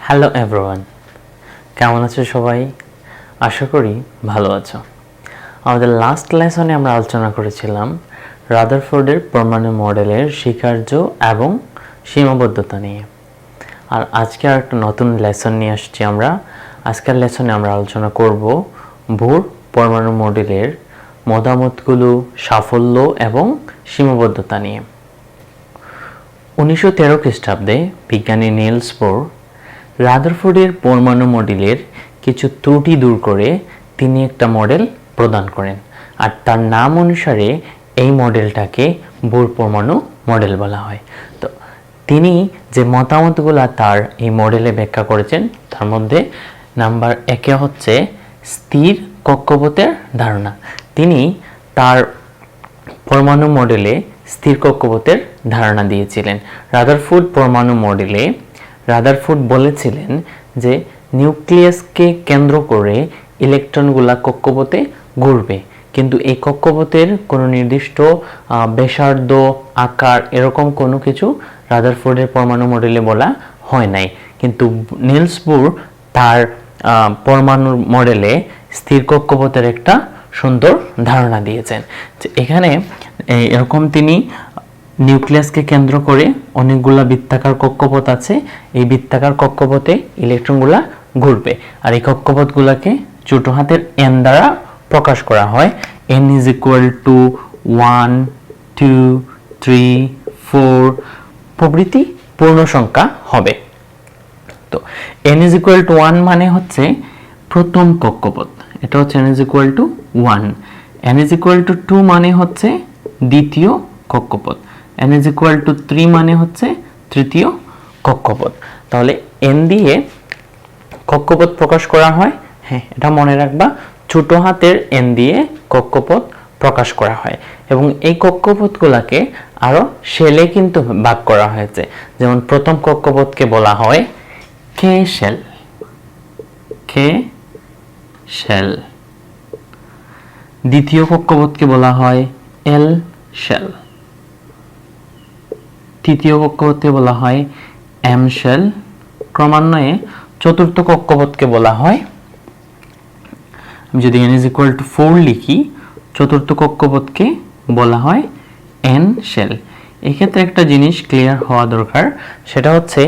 Hello everyone, কেমন আছো সবাই? আশা করি ভালো আছো। আমাদের লাস্ট লেসনে আমরা আলোচনা করেছিলাম রাদারফোর্ডের পরমাণু মডেলের স্বীকার্য এবং সীমাবদ্ধতা নিয়ে। আর আজকে আর একটা নতুন লেসন নিয়ে আসছি আমরা। আজকের লেসনে আমরা আলোচনা করব বোর পরমাণু মডেলের মতামতগুলো, সাফল্য এবং সীমাবদ্ধতা নিয়ে। 1913 খ্রিস্টাব্দে বিজ্ঞানী নিলস বোর রাদারফোর্ডের পরমাণু মডেলের কিছু ত্রুটি দূর করে তিনি একটা মডেল প্রদান করেন, আর তার নাম অনুসারে এই মডেলটাকে বোর পরমাণু মডেল বলা হয়। তো তিনি যে মতামতগুলো তার এই মডেলে ব্যাখ্যা করেছেন তার মধ্যে নাম্বার 1 হচ্ছে স্থির কক্ষপথের ধারণা। তিনি তার পরমাণু মডেলে স্থির কক্ষপথের ধারণা দিয়েছিলেন। রাদারফোর্ড পরমাণু মডেলে রাদারফোর্ড বলেছিলেন যে নিউক্লিয়াসকে কেন্দ্র করে ইলেকট্রনগুলা কক্ষপথে ঘুরবে, কিন্তু এই কক্ষপথের কোনো নির্দিষ্ট ব্যাসার্ধ, আকার এরকম কোনো কিছু রাদারফোর্ডের পরমাণু মডেলে বলা হয় নাই। কিন্তু নিলস বোর তার পরমাণু মডেলে স্থির কক্ষপথের একটা সুন্দর ধারণা দিয়েছেন। যে এখানে এরকম তিনি নিউক্লিয়াসকে কেন্দ্র করে অনেকগুলা বৃত্তাকার কক্ষপথ আছে, এই বৃত্তাকার কক্ষপথে ইলেকট্রনগুলা ঘুরবে, আর এই কক্ষপথগুলোকে ছোট হাতের n দ্বারা প্রকাশ করা হয়। n = 1, 2, 3, 4 প্রভৃতি পূর্ণ সংখ্যা হবে। তো n = 1 মানে হচ্ছে প্রথম কক্ষপথ, এটা হচ্ছে n = 1। n = 2 মানে হচ্ছে দ্বিতীয় কক্ষপথ। n = 3 মানে হচ্ছে তৃতীয় কক্ষপথ। তাহলে n দিয়ে কক্ষপথ প্রকাশ করা হয়। হ্যাঁ, এটা মনে রাখবা, ছোট হাতের n দিয়ে কক্ষপথ প্রকাশ করা হয়, এবং এই কক্ষপথগুলোকে আরো শেলে কিন্তু ভাগ করা হয়েছে। যেমন প্রথম কক্ষপথকে বলা হয় কে শেল, দ্বিতীয় কক্ষপথকে বলা হয় এল শেল, তৃতীয় কক্ষপথকে বলা হয় এম শেল, ক্রমান্বয়ে চতুর্থ কক্ষপথকে বলা হয়, আমি যদি n = 4 লিখি, চতুর্থ কক্ষপথকে বলা হয় এন শেল। এক্ষেত্রে একটা জিনিস ক্লিয়ার হওয়া দরকার, সেটা হচ্ছে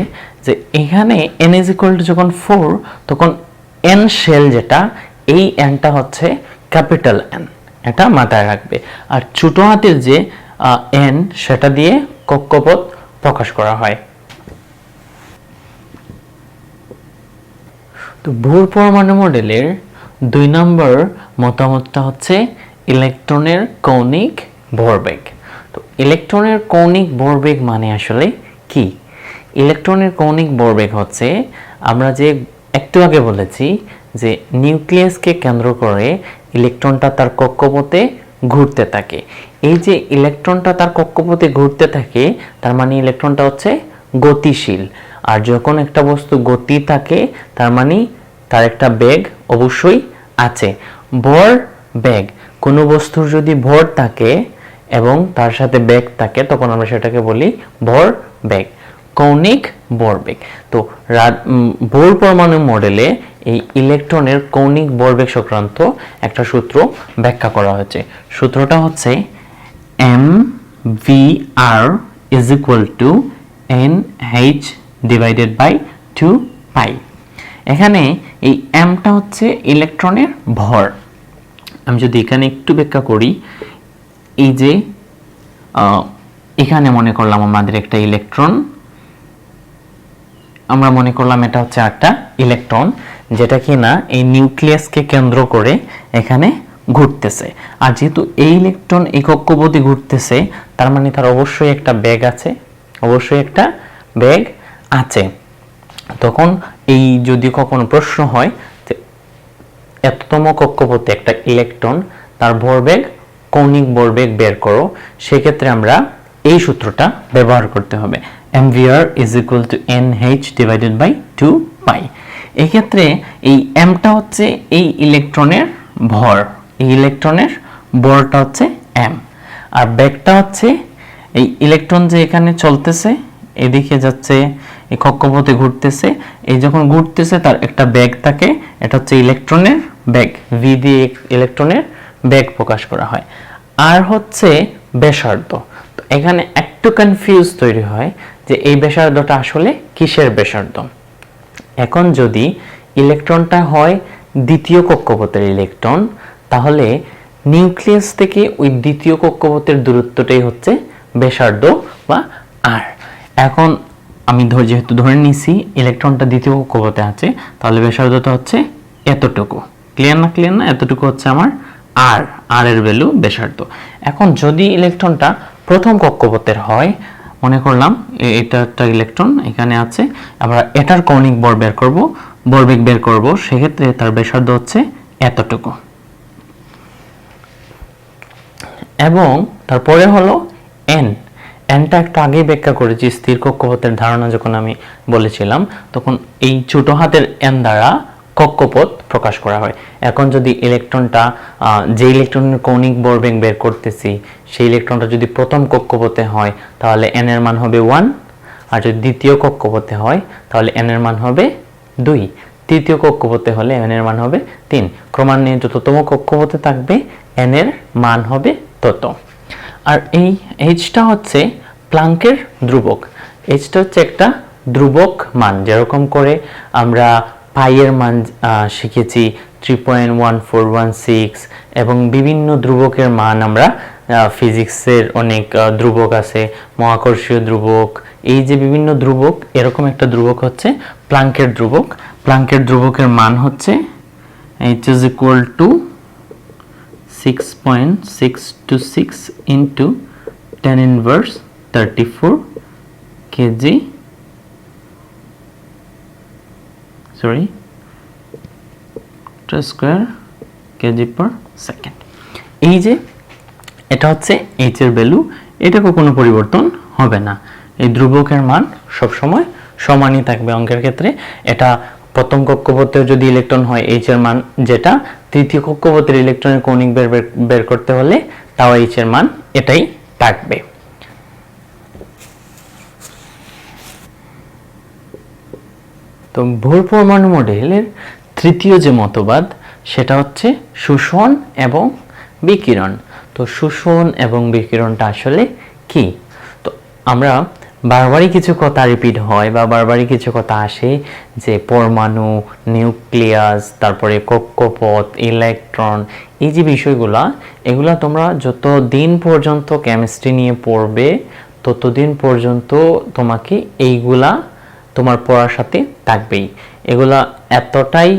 যে এখানে n = যখন 4 তখন এন শেল যেটা, এই এনটা হচ্ছে ক্যাপিটাল এন, এটা মাথায় রাখবে। আর ছোট হাতের যে এন, সেটা দিয়ে কক্ষপথ প্রকাশ করা হয়। তো বোর পরমাণু মডেলের 2 নম্বর মতামতটা হচ্ছে ইলেকট্রনের কৌণিক ভরবেগ। তো ইলেকট্রনের কৌণিক ভরবেগ মানে আসলে কি? ইলেকট্রনের কৌণিক ভরবেগ হচ্ছে, আমরা যে একটু আগে বলেছি যে নিউক্লিয়াসকে কেন্দ্র করে ইলেকট্রনটা তার কক্ষপথে ঘুরতে থাকে। এই যে ইলেকট্রনটা তার কক্ষপথে ঘুরতে থাকে, তার মানে ইলেকট্রনটা হচ্ছে গতিশীল। আর যখন একটা বস্তু গতি থাকে, তার মানে তার একটা বেগ অবশ্যই আছে। ভর বেগ, কোনো বস্তুর যদি ভর থাকে এবং তার সাথে বেগ থাকে, তখন আমরা সেটাকে বলি ভর বেগ, কৌণিক ভরবেগ। তো বোর পরমাণু মডেলে এই ইলেকট্রনের কৌণিক ভরবেগ সংক্রান্ত একটা সূত্র ব্যাখ্যা করা হয়েছে। সূত্রটা হচ্ছে mvr = nh/2π। এখানে এই mটা হচ্ছে ইলেকট্রনের ভর। আমি যদি এখানে একটু ব্যাখ্যা করি, এই যে এখানে মনে করলাম আমাদের একটা ইলেকট্রন, আমরা মনে করলাম এটা হচ্ছে একটা ইলেকট্রন, যেটা কিনা এই নিউক্লিয়াসকে কেন্দ্র করে এখানে ঘুরতেছে। আর যেহেতু এই ইলেকট্রন এই কক্ষপথে ঘুরতেছে, তার মানে তার অবশ্যই একটা বেগ আছে, তখন এই যদি কখনো প্রশ্ন হয় যে এততম কক্ষপথে একটা ইলেকট্রন, তার ভরবেগ, কৌণিক ভরবেগ বের করো, সেক্ষেত্রে আমরা এই সূত্রটা ব্যবহার করতে হবে, mvr = nh/2π। এক্ষেত্রে এই mটা হচ্ছে এই ইলেকট্রনের ভর, এই ইলেকট্রনের ভরটা হচ্ছে m, আর বেগটা হচ্ছে এই ইলেকট্রন যে এখানে চলতেছে, এদিকে যাচ্ছে, এই কক্ষপথে ঘুরতেছে, এই যখন ঘুরতেছে তার একটা বেগ থাকে, এটা হচ্ছে ইলেকট্রনের বেগ, ভি দিয়ে ইলেকট্রনের বেগ প্রকাশ করা হয়। আর হচ্ছে ব্যাসার্ধ। তো এখানে একটু কনফিউজ তৈরি হয় যে এই ব্যাসার্ধটা আসলে কিসের ব্যাসার্ধ। এখন যদি ইলেকট্রনটা হয় দ্বিতীয় কক্ষপথের ইলেকট্রন, তাহলে নিউক্লিয়াস থেকে ওই দ্বিতীয় কক্ষপথের দূরত্বটাই হচ্ছে ব্যাসার্ধ বা আর। এখন আমি যেহেতু ধরে নিছি ইলেকট্রনটা দ্বিতীয় কক্ষপথে আছে, তাহলে ব্যাসার্ধটা হচ্ছে এতটুকু। ক্লিয়ার না? ক্লিয়ার না? এতটুকু হচ্ছে আমার আর, আর এর ভ্যালু ব্যাসার্ধ। এখন যদি ইলেকট্রনটা প্রথম কক্ষপথের হয়, মনে করলাম এটা একটা ইলেকট্রন এখানে আছে, আমরা এটার কৌণিক ভর বের করব, ভরবেগ বের করব, সেক্ষেত্রে তার ব্যাসার্ধ হচ্ছে এতটুকু। এবং তারপরে হলো এন। এনটা একটু আগেই ব্যাখ্যা করেছি, স্থির কক্ষপথের ধারণা যখন আমি বলেছিলাম, তখন এই ছোট হাতের এন দ্বারা কক্ষপথ প্রকাশ করা হয়। এখন যদি ইলেকট্রনটা যে ইলেকট্রনের কৌণিক ভরবেগ বের করতেছি, সেই ইলেকট্রনটা যদি প্রথম কক্ষপথে হয়, তাহলে এন এর মান হবে 1, আর যদি দ্বিতীয় কক্ষপথে হয় তাহলে এন এর মান হবে 2, তৃতীয় কক্ষপথে হলে এন এর মান হবে 3। ক্রমান্বয়ে যততম কক্ষপথে থাকবে এন এর মান হবে তত। আর এই এইচটা হচ্ছে প্লাঙ্কের ধ্রুবক। এইচটা হচ্ছে একটা ধ্রুবক মান, যেরকম করে আমরা পাইয়ের মান শিখেছি 3.1416, এবং বিভিন্ন ধ্রুবকের মান আমরা ফিজিক্সের অনেক ধ্রুবক আছে, মহাকর্ষীয় ধ্রুবক, এই যে বিভিন্ন ধ্রুবক, এরকম একটা ধ্রুবক হচ্ছে প্লাঙ্কের ধ্রুবক। প্লাঙ্কের ধ্রুবকের মান হচ্ছে h is equal to 6.626 into 10 inverse 34 kg square kg per second। এই যে এটা হচ্ছে h এর ভ্যালু, এটা কোনো পরিবর্তন হবে না। এই ধ্রুবকের মান সবসময় সমানই থাকবে অঙ্কের ক্ষেত্রে। এটা প্রথম কক্ষপথে যদি ইলেকট্রন হয় h এর মান যেটা, তৃতীয় কক্ষপথের ইলেকট্রনের কৌণিক বের করতে হলে তাও h এর মান এটাই থাকবে। তো ভর পরমাণু মডেলের তৃতীয় যে মতবাদ, সেটা হচ্ছে শোষণ এবং বিকিরণ। তো শোষণ এবং বিকিরণটা আসলে কি? তো আমরা বারবারই কিছু কথা রিপিট হয় বা বারবারই কিছু কথা আসে যে পরমাণু, নিউক্লিয়াস, তারপরে কক্ষপথ, ইলেকট্রন, এই যে বিষয়গুলা, এগুলা তোমরা যত দিন পর্যন্ত কেমিস্ট্রি নিয়ে পড়বে ততদিন পর্যন্ত তোমাকে এইগুলা তোমার পড়ার সাথে থাকবেই। এগুলা এতটাই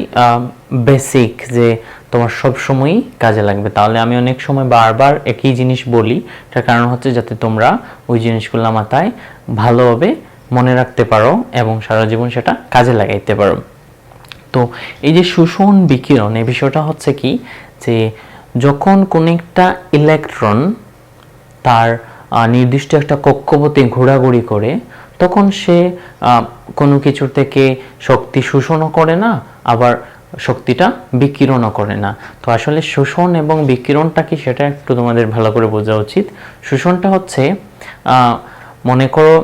বেসিক যে তোমার সব সময়ই কাজে লাগবে। তাহলে আমি অনেক সময় বারবার একই জিনিস বলি, তার কারণ হচ্ছে যাতে তোমরা ওই জিনিসগুলো মাথায় ভালোভাবে মনে রাখতে পারো এবং সারা জীবন সেটা কাজে লাগাইতে পারো। তো এই যে শোষণ বিকিরণ, এই বিষয়টা হচ্ছে কি, যে যখন কোন একটা ইলেকট্রন তার নির্দিষ্ট একটা কক্ষপথে ঘোরাঘুরি করে, তখন সে কোনো কিছু থেকে শক্তি শোষণও করে না, আবার শক্তিটা বিকিরণও করে না। তো আসলে শোষণ এবং বিকিরণটা কি সেটা একটু তোমাদের ভালো করে বোঝা উচিত। শোষণটা হচ্ছে মনে করো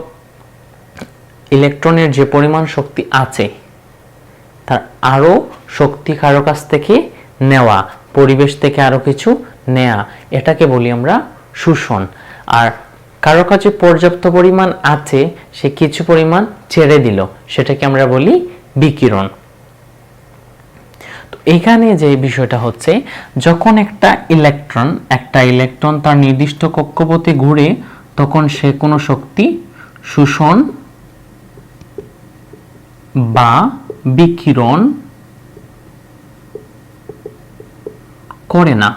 ইলেকট্রনের যে পরিমাণ শক্তি আছে তার আরো শক্তি কারো কাছ থেকে নেওয়া, পরিবেশ থেকে আরো কিছু নেয়া, এটাকে বলি আমরা শোষণ। আর কারো কাছে পর্যাপ্ত পরিমাণ আছে, সে কিছু পরিমাণ ছেড়ে দিল, সেটাকে আমরা বলি বিকিরণ। তো এখানে যে বিষয়টা হচ্ছে, যখন একটা ইলেকট্রন তার নির্দিষ্ট কক্ষপথে ঘুরে, তখন সে কোনো শক্তি শোষণ বা বিকিরণ করে না।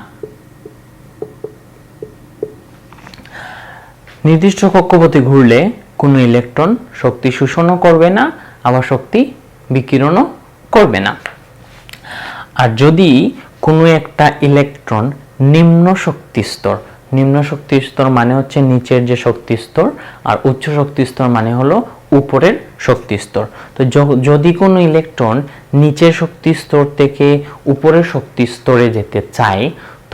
নির্দিষ্ট কক্ষপথে ঘুরলে কোনো ইলেকট্রন শক্তি শোষণও করবে না, আবার শক্তি বিকিরণও করবে না। আর যদি কোনো একটা ইলেকট্রন নিম্ন শক্তি স্তর মানে হচ্ছে নিচের যে শক্তি স্তর, আর উচ্চ শক্তি স্তর মানে হলো উপরের শক্তি স্তর। তো যদি কোনো ইলেকট্রন নিচের শক্তি স্তর থেকে উপরের শক্তি স্তরে যেতে চায়,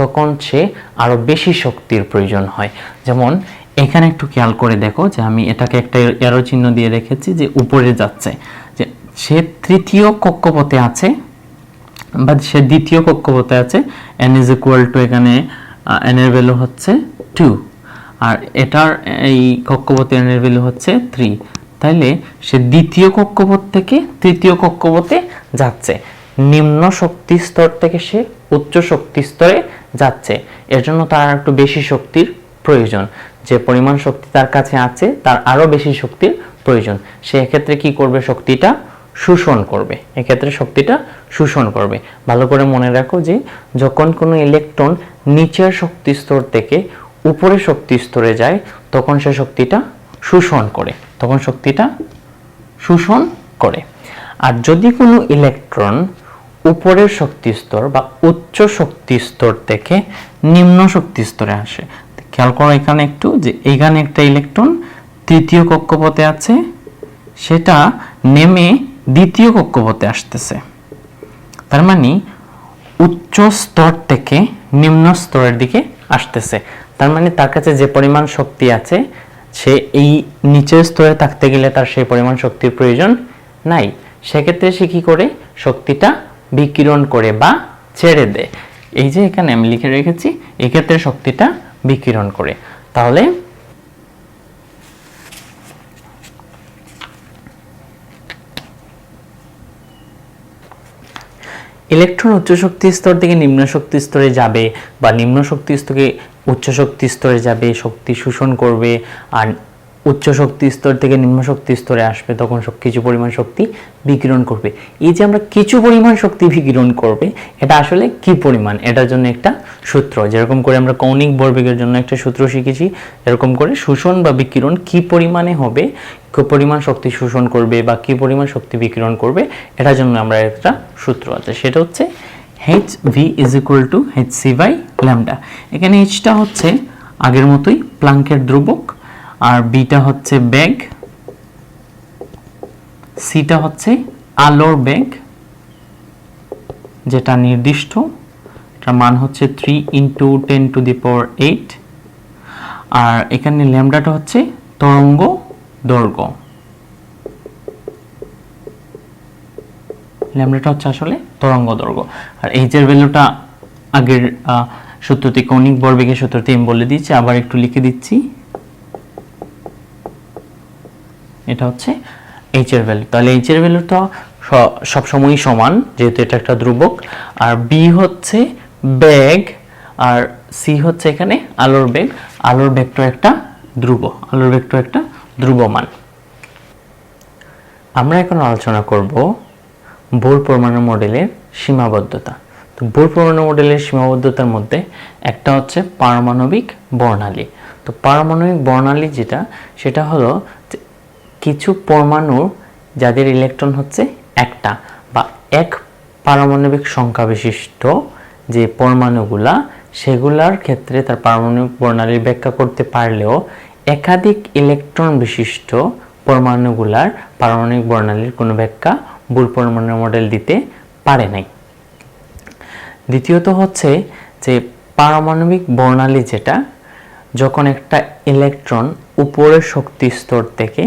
তখন সে আরো বেশি শক্তির প্রয়োজন হয়। যেমন এখানে একটু খেয়াল করে দেখো যে আমি এটাকে একটা এরো চিহ্ন দিয়ে রেখেছি যে উপরে যাচ্ছে, যে সে তৃতীয় কক্ষপথে আছে বা সে দ্বিতীয় কক্ষপথে আছে। n ইজ ইকুয়াল টু এখানে n এর ভ্যালু হচ্ছে 2 আর এটার এই কক্ষপথে n এর ভ্যালু হচ্ছে 3। তাইলে সে দ্বিতীয় কক্ষপথ থেকে তৃতীয় কক্ষপথে যাচ্ছে, নিম্ন শক্তি স্তর থেকে সে উচ্চ শক্তি স্তরে যাচ্ছে। এর জন্য তার একটু বেশি শক্তির প্রয়োজন, যে পরিমাণ শক্তি তার কাছে আছে তার আরো বেশি শক্তির প্রয়োজন। সে এক্ষেত্রে কি করবে? শক্তিটা শোষণ করবে, এক্ষেত্রে শক্তিটা শোষণ করবে। ভালো করে মনে রাখো যে যখন কোনো ইলেকট্রন নিচের শক্তি স্তর থেকে উপরের শক্তি স্তরে যায় তখন সে শক্তিটা শোষণ করে, তখন শক্তিটা শোষণ করে। আর যদি কোনো ইলেকট্রন উপরের শক্তি স্তর বা উচ্চ শক্তি স্তর থেকে নিম্ন শক্তি স্তরে আসে, খেয়াল করো এখানে একটু যে এখানে একটা ইলেকট্রন তৃতীয় কক্ষপথে আছে, সেটা নেমে দ্বিতীয় কক্ষপথে আসতেছে। তার মানে উচ্চ স্তর থেকে নিম্ন স্তরের দিকে আসতেছে। তার মানে তার কাছে যে পরিমাণ শক্তি আছে সে এই নিচের স্তরে থাকতে গেলে তার সেই পরিমাণ শক্তির প্রয়োজন নাই। সেক্ষেত্রে সে কি করে? শক্তিটা বিকিরণ করে বা ছেড়ে দেয়। এই যে এখানে আমি লিখে রেখেছি, এক্ষেত্রে শক্তিটা বিকিরণ করে। তাহলে ইলেকট্রন উচ্চ শক্তি স্তর থেকে নিম্ন শক্তি স্তরে যাবে বা নিম্ন শক্তি স্তর থেকে উচ্চ শক্তি স্তরে যাবে, শক্তি শোষণ করবে, আর উচ্চ শক্তি স্তর থেকে নিম্ন শক্তি স্তরে আসবে তখন কিছু পরিমাণ শক্তি বিকিরণ করবে। এই যে আমরা কিছু পরিমাণ শক্তি বিকিরণ করবে, এটা আসলে কি পরিমাণ, এটার জন্য একটা সূত্র, যেরকম করে আমরা কৌণিক ভরবেগের জন্য একটা সূত্র শিখেছি, এরকম করে শোষণ বা বিকিরণ কি পরিমাণে হবে, কি পরিমাণ শক্তি শোষণ করবে বা কি পরিমাণ শক্তি বিকিরণ করবে, এটার জন্য আমরা একটা সূত্র আছে, সেটা হচ্ছে hv is equal to hc by lambda। এখানে hটা হচ্ছে আগের মতোই প্লাঙ্কের ধ্রুবক, আর বিটা হচ্ছে বেগ, সিটা হচ্ছে আলোর বেগ যেটা নির্দিষ্ট, এটার মান হচ্ছে 3 × 10⁸, আর এখানে ল্যামডাটা হচ্ছে তরঙ্গ দৈর্ঘ্য, ল্যামডাটা হচ্ছে আসলে তরঙ্গ দৈর্ঘ্য। আর এইচ এর ভ্যালুটা আগের সূত্রতে কৌণিক ভরবেগের সূত্রতে আমি বলে দিচ্ছি, আবার একটু লিখে দিচ্ছি, এটা হচ্ছে এইচ এর ভ্যালু। তাহলে এইচ এর ভ্যালু তো সবসময়ই সমান যেহেতু এটা একটা ধ্রুবক, আর বি হচ্ছে বেগ, আর সি হচ্ছে এখানে আলোর বেগ। আলোর বেগটা একটা ধ্রুব, আলোর বেগটা একটা ধ্রুবমান। আমরা এখন আলোচনা করব বোর পরমাণু মডেলের সীমাবদ্ধতা। তো বোর পরমাণু মডেলের সীমাবদ্ধতার মধ্যে একটা হচ্ছে পারমাণবিক বর্ণালী। তো পারমাণবিক বর্ণালী যেটা, সেটা হলো কিছু পরমাণু যাদের ইলেকট্রন হচ্ছে একটা বা এক পারমাণবিক সংখ্যা বিশিষ্ট যে পরমাণুগুলা, সেগুলার ক্ষেত্রে তার পারমাণবিক বর্ণালী ব্যাখ্যা করতে পারলেও একাধিক ইলেকট্রন বিশিষ্ট পরমাণুগুলার পারমাণবিক বর্ণালীর কোনো ব্যাখ্যা বোর পরমাণু মডেল দিতে পারে নাই। দ্বিতীয়ত হচ্ছে যে পারমাণবিক বর্ণালী যেটা, যখন একটা ইলেকট্রন উপরের শক্তি স্তর থেকে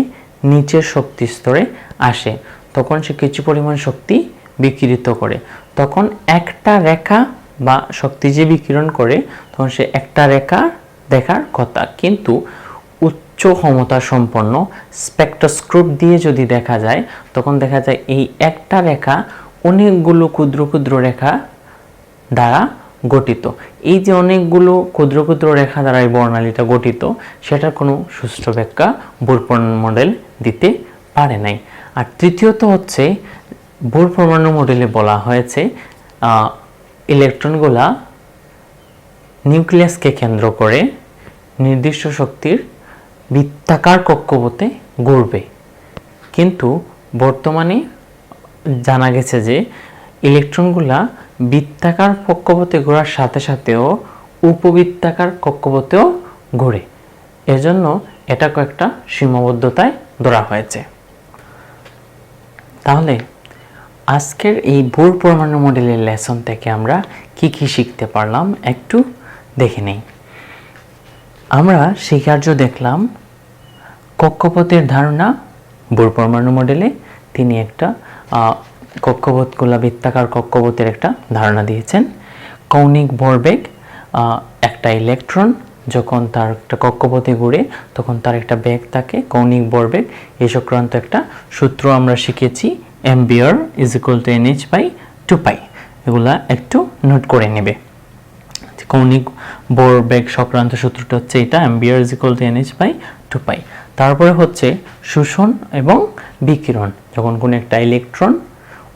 নিচের শক্তি স্তরে আসে তখন সে কিছু পরিমাণ শক্তি বিকিরিত করে, তখন একটা রেখা বা শক্তি যে বিকিরণ করে তখন সে একটা রেখা দেখার কথা, কিন্তু উচ্চ ক্ষমতা সম্পন্ন স্পেকট্রোস্কোপ দিয়ে যদি দেখা যায় তখন দেখা যায় এই একটা রেখা অনেকগুলো ক্ষুদ্র ক্ষুদ্র রেখা দ্বারা গঠিত। এই যে অনেকগুলো ক্ষুদ্র ক্ষুদ্র রেখা দ্বারা এই বর্ণালীটা গঠিত, সেটার কোনো সুষ্ঠু ব্যাখ্যা বোর পরমাণু মডেল দিতে পারে নাই। আর তৃতীয়ত হচ্ছে বোর পরমাণু মডেলে বলা হয়েছে ইলেকট্রনগুলা নিউক্লিয়াসকে কেন্দ্র করে নির্দিষ্ট শক্তির বৃত্তাকার কক্ষপথে ঘুরবে, কিন্তু বর্তমানে জানা গেছে যে ইলেকট্রনগুলা বৃত্তাকার কক্ষপথে ঘোরার সাথে সাথেও উপবৃত্তাকার কক্ষপথেও ঘোরে। এজন্য এটা কয়েকটা সীমাবদ্ধতায় ধরা হয়েছে। তাহলে আজকের এই বোর পরমাণু মডেলের লেসন থেকে আমরা কি কি শিখতে পারলাম একটু দেখে নেই। আমরা সেই কার্য দেখলাম কক্ষপথের ধারণা বোর পরমাণু মডেলে তিনি একটা কক্ষপথগুলা বৃত্তাকার কক্ষপথের একটা ধারণা দিয়েছেন। কৌণিক ভরবেগ, একটা ইলেকট্রন যখন তার একটা কক্ষপথে ঘুরে তখন তার একটা বেগ থাকে কৌণিক ভরবেগ। এই সংক্রান্ত একটা সূত্র আমরা শিখেছি, ampere is equal to nh/2π। এগুলা একটু নোট করে নেবে। কৌণিক ভরবেগ সংক্রান্ত সূত্রটা হচ্ছে এটা, ampere is equal to nh/2π। তারপরে হচ্ছে শোষণ এবং বিকিরণ। যখন কোনো একটা ইলেকট্রন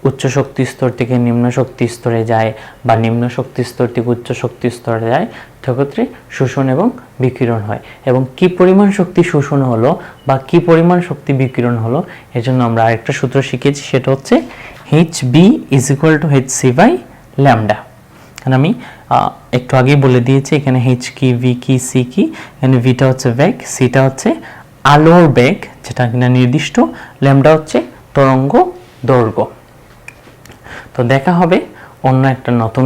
উচ্চ শক্তি স্তর থেকে নিম্ন শক্তি স্তরে যায় বা নিম্ন শক্তি স্তর থেকে উচ্চ শক্তি স্তরে যায়, সেক্ষেত্রে শোষণ এবং বিকিরণ হয়। এবং কি পরিমাণ শক্তি শোষণ হলো বা কি পরিমাণ শক্তি বিকিরণ হলো, এর জন্য আমরা আরেকটা সূত্র শিখেছি, সেটা হচ্ছে hb is equal to hc/λ। কারণ আমি একটু আগেই বলে দিয়েছি এখানে h কি, v কি, c কি। এখানে vটা হচ্ছে বেগ, cটা হচ্ছে আলোর বেগ যেটা কিনা নির্দিষ্ট, ল্যামডা হচ্ছে তরঙ্গ দৈর্ঘ্য। তো দেখা হবে অন্য একটা নতুন